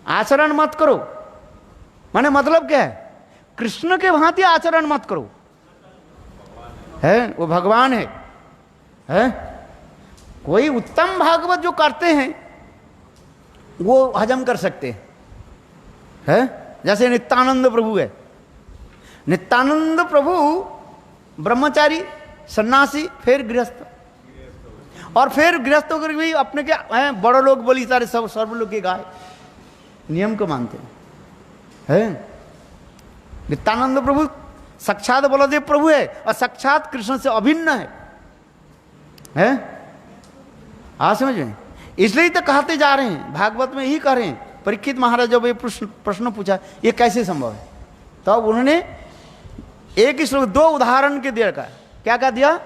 [SPEAKER 1] आचरण मत करो। माने मतलब क्या है, कृष्ण के भांति आचरण मत करो, है वो भगवान है? कोई उत्तम भागवत जो करते हैं वो हजम कर सकते हैं, जैसे नित्यानंद प्रभु है। नित्यानंद प्रभु ब्रह्मचारी, सन्यासी, फिर गृहस्थ, और फिर गृहस्थ होकर भी अपने के बड़े लोग बोली सारे सब सर्व लोग के गाय नियम को मानते हैं। नित्यानंद प्रभु साक्षात बलदेव प्रभु है और साक्षात कृष्ण से अभिन्न है? हाँ समझ में, इसलिए तो कहते जा रहे हैं, भागवत में ही कह रहे हैं। परीक्षित महाराज जब ये प्रश्न पूछा ये कैसे संभव है, तो उन्होंने एक ही श्लोक 2 उदाहरण के दिया। क्या कह दिया?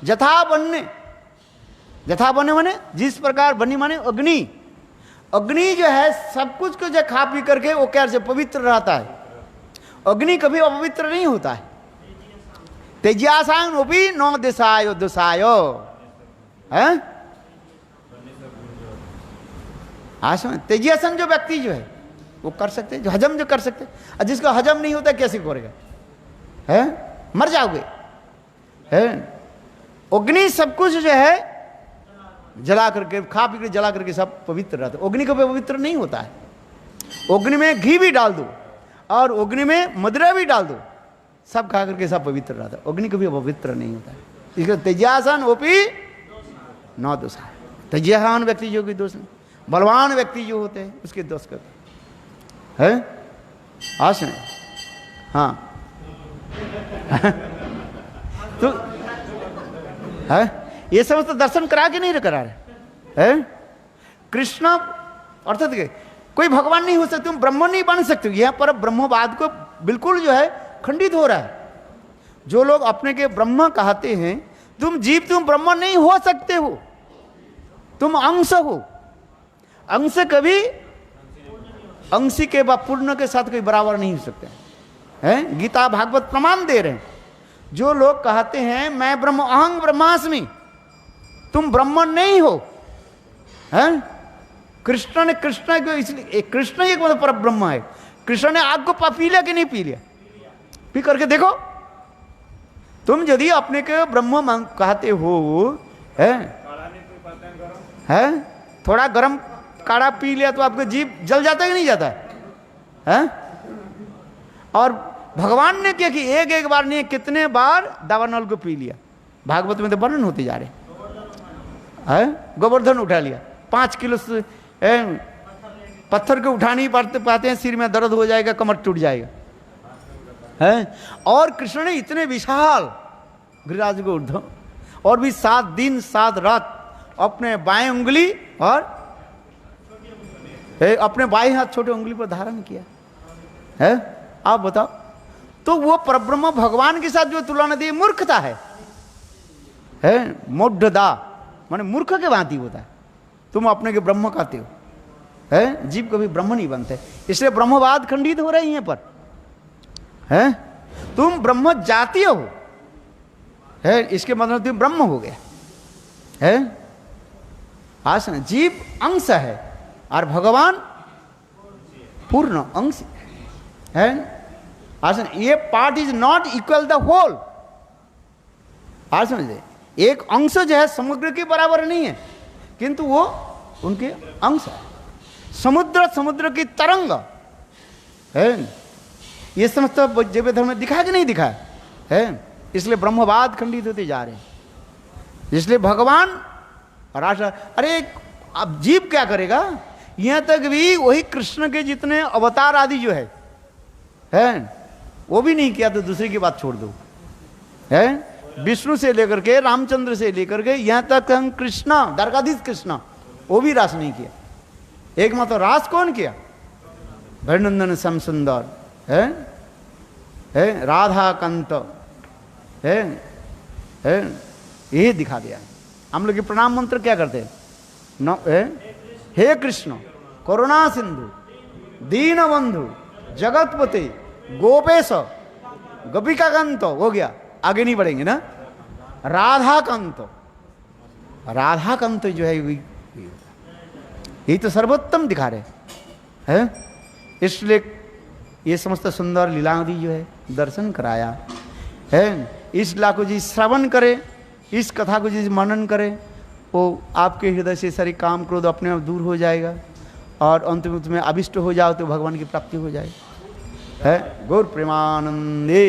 [SPEAKER 1] जथा बन्ने, जथा बन्ने माने जिस प्रकार, बन्नी माने अग्नि। अग्नि जो है सब कुछ को जो खा पी करके वो कैसे पवित्र रहता है, अग्नि कभी अपवित्र नहीं होता है। तेज्यासांग ओपी नौ दिशायो दुसायो, है तेजियासन जो व्यक्ति जो है वो कर सकते, जो हजम जो कर सकते, और जिसका हजम नहीं होता कैसे करेगा, है? मर जाओगे, है? अग्नि सब कुछ जो है जला करके, खा पी कर जला करके सब पवित्र रहता है। अग्नि कभी पवित्र नहीं होता है। अग्नि में घी भी डाल दो और अग्नि में मदिरा भी डाल दो, सब खा करके सब पवित्र रहता है। अग्नि कभी पवित्र नहीं होता है। इसलिए तेज्यासन ओपी नौ दोष है। तेज्यासन व्यक्ति जो भी दोष नहीं, बलवान व्यक्ति जो होते हैं उसके दोष करते हैं। आसन, हाँ तो है ये सब तो दर्शन करा के नहीं करा रहे हैं। कृष्ण अर्थात कोई भगवान नहीं हो सकते, तुम ब्रह्म नहीं बन सकते। यहां पर ब्रह्मवाद को बिल्कुल जो है खंडित हो रहा है। जो लोग अपने के ब्रह्म कहते हैं, तुम जीव, तुम ब्रह्म नहीं हो सकते हो, तुम अंश हो। अंश कभी अंशी के पूर्ण के साथ कोई बराबर नहीं हो सकते हैं। गीता भागवत प्रमाण दे रहे हैं। जो लोग कहते हैं मैं ब्रह्म, अहं ब्रह्मास्मि, तुम ब्रह्म नहीं हो, हैं? कृष्ण ने, कृष्ण को इसलिए, कृष्ण एक मतलब पर ब्रह्म है। कृष्ण ने आग को पी लिया कि नहीं पी लिया? पी करके देखो। तुम यदि अपने के ब्रह्म कहते हो, है थोड़ा गर्म काढ़ा पी लिया तो आपका जीभ जल जाता है कि नहीं जाता है? और भगवान ने क्या कि एक एक बार नहीं, कितने बार दावानल को पी लिया। भागवत में तो वर्णन होते जा रहे हैं। गोवर्धन उठा लिया, 5 किलो पत्थर को उठा नहीं पाते हैं, सिर में दर्द हो जाएगा, कमर टूट जाएगा, है? और कृष्ण ने इतने विशाल गिरिराज को उठा, और भी 7 दिन 7 रात अपने बाएं उंगली और अपने बाएं हाथ छोटे उंगली पर धारण किया है। आप बताओ, तो वो परब्रह्म भगवान के साथ जो तुलना दी, मूर्खता है। मूढ़ता माने मूर्ख के भांति होता है। तुम अपने के ब्रह्म कहते हो, है? जीव कभी ब्रह्म नहीं बनते, इसलिए ब्रह्मवाद खंडित हो रही है। पर है तुम ब्रह्म जातीय हो, है? इसके मतलब तुम ब्रह्म हो गया, है? आसन जीव अंश है और भगवान पूर्ण अंश है। आसन ये part is not equal the whole. आज समझे, एक अंश जो है समुद्र के बराबर नहीं है, किंतु वो उनके अंश है। समुद्र, समुद्र की तरंग है। ये समझता जैव धर्म में दिखा कि नहीं दिखा है? इसलिए ब्रह्मवाद खंडित होते जा रहे हैं। इसलिए भगवान राष्ट्र, अरे अब जीव क्या करेगा? यहां तक भी वही कृष्ण के जितने अवतार आदि जो है वो भी नहीं किया तो दूसरे की बात छोड़ दो, है? विष्णु से लेकर के, रामचंद्र से लेकर के यहां तक हम कृष्ण, द्वारकाधीश कृष्ण, वो भी रास नहीं किया। एकमात्र रास कौन किया? भैरनंदन श्याम सुंदर, है? राधा कांत, है? ये दिखा दिया। हम लोग के प्रणाम मंत्र क्या करते हैं? हे कृष्ण करुणा सिंधु दीन बंधु जगतपति गोपेश गोपिकाकांत, हो गया, आगे नहीं बढ़ेंगे ना। राधाकांत, राधाकांत जो है यही तो सर्वोत्तम दिखा रहे हैं। इसलिए ये समस्त सुंदर लीलावधि जो है दर्शन कराया है। इस लीला को जी श्रवण करे, इस कथा को जी मनन करे, वो आपके हृदय से सारी काम क्रोध अपने आप दूर हो जाएगा और अंत में तुम्हें अभिष्ट हो जाओ तो भगवान की प्राप्ति हो जाए। है गौर प्रेमानंदे।